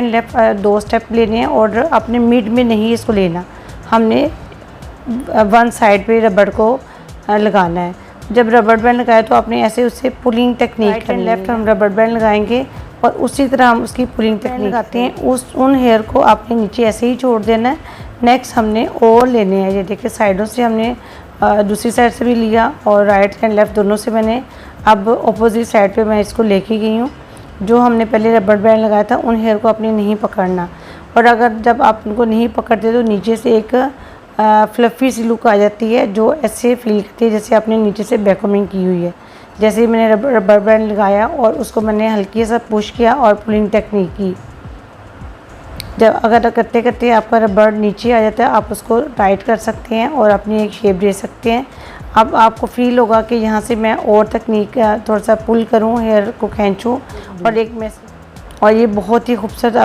Left 2 step लेने हैं और अपने मिड में नहीं इसको लेना, हमने वन साइड पे रबड़ को लगाना है। जब रबड़ बैंड लगाए तो आपने ऐसे उससे pulling technique right and left हम रबड़ बैंड लगाएंगे और उसी तरह हम उसकी पुलिंग टेक्निक लगाते हैं। उन हेयर को आपने नीचे ऐसे ही छोड़ देना है। नेक्स्ट हमने और लेने हैं, ये देखिए साइडों से हमने दूसरी साइड से भी लिया और राइट एंड लेफ्ट दोनों से मैंने अब अपोजिट साइड पे मैं इसको लेके गई हूँ। जो हमने पहले रबड़ बैंड लगाया था उन हेयर को आपने नहीं पकड़ना, और अगर जब आप उनको नहीं पकड़ते तो नीचे से एक फ्लफ़ी सी लुक आ जाती है जो ऐसे फील करती है जैसे आपने नीचे से बैककमिंग की हुई है। जैसे ही मैंने रबड़ बैंड लगाया और उसको मैंने हल्की सा पुश किया और पुलिंग टेक्निक की। जब अगर करते करते आपका रबड़ नीचे आ जाता है आप उसको टाइट कर सकते हैं और अपनी एक शेप दे सकते हैं। अब आपको फील होगा कि यहाँ से मैं और तकनीक थोड़ा सा पुल करूँ, हेयर को खींचूँ और एक मैं और ये बहुत ही खूबसूरत